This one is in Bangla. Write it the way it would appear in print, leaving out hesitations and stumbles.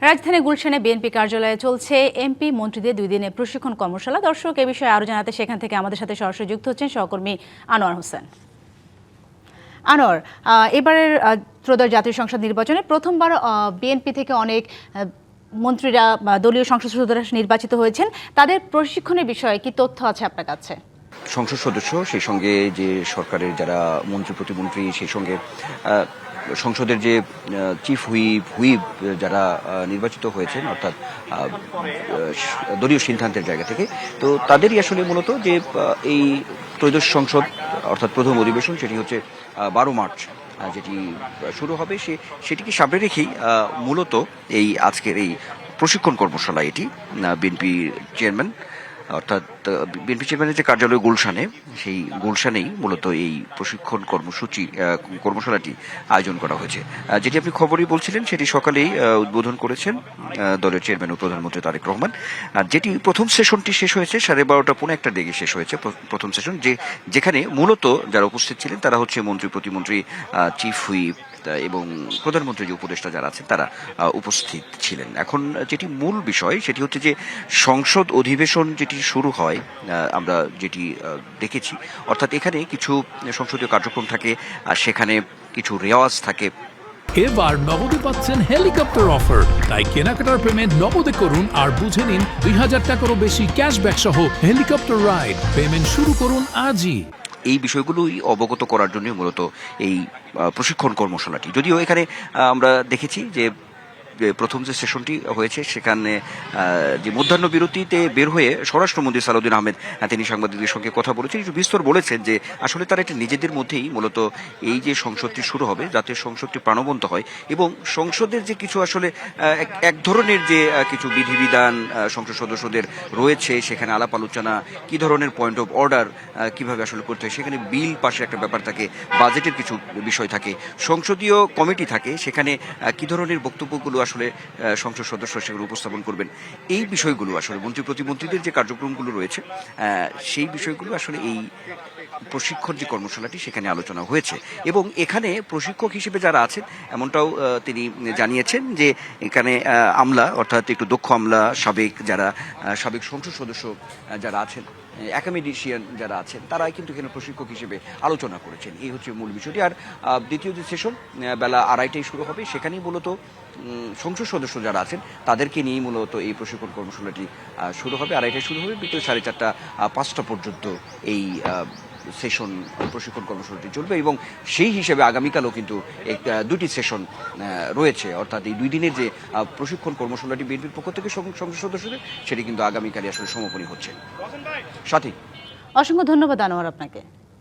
রাজধানী গুলশানে বিএনপি কার্যালয়ে চলছে এমপি মন্ত্রীদের 2 দিনের প্রশিক্ষণ কর্মশালা। দর্শক, এ বিষয়ে আরো জানাতে সেখান থেকে আমাদের সাথে সরাসরি যুক্ত হচ্ছেন সহকর্মী আনোয়ার হোসেন। আনোয়ার, এবারের ত্রয়োদশ জাতীয় সংসদ নির্বাচনে প্রথমবার বিএনপি থেকে অনেক মন্ত্রীরা দলীয় সংসদ সদস্যরা নির্বাচিত হয়েছেন। তাদের প্রশিক্ষণের বিষয়ে কি তথ্য আছে আপনার কাছে? সংসদ সদস্য, সেই সঙ্গে যে সরকারের যারা মন্ত্রী প্রতিমন্ত্রী, সেই সঙ্গে সংসদের যে চিফ হুইপ যারা নির্বাচিত হয়েছেন, অর্থাৎ দলীয় সিদ্ধান্তের জায়গা থেকে, তো তাদেরই আসলে মূলত যে এই ত্রয়োদশ সংসদ অর্থাৎ প্রথম অধিবেশন সেটি হচ্ছে 12 মার্চ যেটি শুরু হবে, সেটিকে সামনে রেখেই মূলত এই আজকের এই প্রশিক্ষণ কর্মশালা এটি বিএনপি চেয়ারম্যান অর্থাৎ বিএনপি চেয়ারম্যানের যে কার্যালয় গুলশানে, সেই গুলশানেই মূলত এই প্রশিক্ষণ কর্মশালাটি আয়োজন করা হয়েছে। যেটি আপনি খবরই বলছিলেন, সেটি সকালেই উদ্বোধন করেছেন দলের চেয়ারম্যান ও প্রধানমন্ত্রী তারেক রহমান। আর যেটি প্রথম সেশনটি শেষ হয়েছে 12:15 দিকে শেষ হয়েছে প্রথম সেশন, যেখানে মূলত যারা উপস্থিত ছিলেন তারা হচ্ছে মন্ত্রী প্রতিমন্ত্রী, চিফ হুইপ এবং প্রধানমন্ত্রী যে উপদেষ্টা যারা আছেন তারা উপস্থিত ছিলেন। এখন যেটি মূল বিষয় সেটি হচ্ছে যে সংসদ অধিবেশন যেটি শুরু হয়, আমরা যেটি দেখেছি, অর্থাৎ এখানে কিছু সংসদীয় কার্যক্রম থাকে আর সেখানে কিছু রেওয়াজ থাকে। এবার নগদে পাচ্ছেন হেলিকপ্টার অফার, তাই কেনাকাটার পেমেন্ট নগদে করুন আর বুঝে নিন 2000 টাকারও বেশি ক্যাশব্যাক সহ হেলিকপ্টার রাইড। পেমেন্ট শুরু করুন আজই। এই বিষয়গুলোই অবগত করার জন্য মূলত এই প্রশিক্ষণ কর্মশালাটি। যদিও এখানে আমরা দেখেছি যে প্রথম যে সেশনটি হয়েছে সেখানে যে মধ্যাহ্ন বিরতিতে বের হয়ে স্বরাষ্ট্রমন্ত্রী সালাউদ্দিন আহমেদ তিনি সাংবাদিকদের সঙ্গে কথা বলেছেন, একটু বিস্তর বলেছেন যে আসলে তারা এটা নিজেদের মধ্যেই মূলত এই যে সংসদটি শুরু হবে যাতে সংসদটি প্রাণবন্ত হয় এবং সংসদের যে কিছু আসলে এক ধরনের যে কিছু বিধিবিধান সংসদ সদস্যদের রয়েছে, সেখানে আলাপ আলোচনা, কি ধরনের পয়েন্ট অফ অর্ডার কিভাবে আসলে করতে হয়, সেখানে বিল পাশে একটা ব্যাপার থাকে, বাজেটের কিছু বিষয় থাকে, সংসদীয় কমিটি থাকে, সেখানে কি ধরনের বক্তব্যগুলো আসলে সংসদ সদস্য সেগুলো উপস্থাপন করবেন, এই বিষয়গুলো আসলে মন্ত্রী প্রতিমন্ত্রীদের যে কার্যক্রমগুলো রয়েছে সেই বিষয়গুলো আসলে এই প্রশিক্ষণ যে কর্মশালাটি সেখানে আলোচনা হয়েছে। এবং এখানে প্রশিক্ষক হিসেবে যারা আছেন এমনটাও তিনি জানিয়েছেন যে এখানে আমলা, অর্থাৎ একটু দক্ষ আমলা, সাবেক সংসদ সদস্য যারা আছেন, অ্যাকাডেমিশিয়ান যারা আছেন, তারাই কিন্তু এখানে প্রশিক্ষক হিসেবে আলোচনা করেছেন। এই হচ্ছে মূল বিষয়টি। আর দ্বিতীয় যে সেশন বেলা 2:30টায় শুরু হবে, সেখানেই মূলত সংসদ সদস্য যারা আছেন তাদেরকে নিয়েই মূলত এই প্রশিক্ষণ কর্মশালাটি শুরু হবে। 2:30টায় শুরু হবে, বিকেল 4:30 5টা পর্যন্ত এই সেশন প্রশিক্ষণ কর্মসূচিটি চলবে এবং সেই হিসেবে আগামীকালও কিন্তু 2টি সেশন রয়েছে, অর্থাৎ এই 2 দিনের যে প্রশিক্ষণ কর্মশালাটি বিএনপির পক্ষ থেকে সংসদ সদস্যদের, সেটি কিন্তু আগামীকালই আসলে সমাপনী হচ্ছে। সাথী, অসংখ্য ধন্যবাদ আনোয়ার আপনাকে।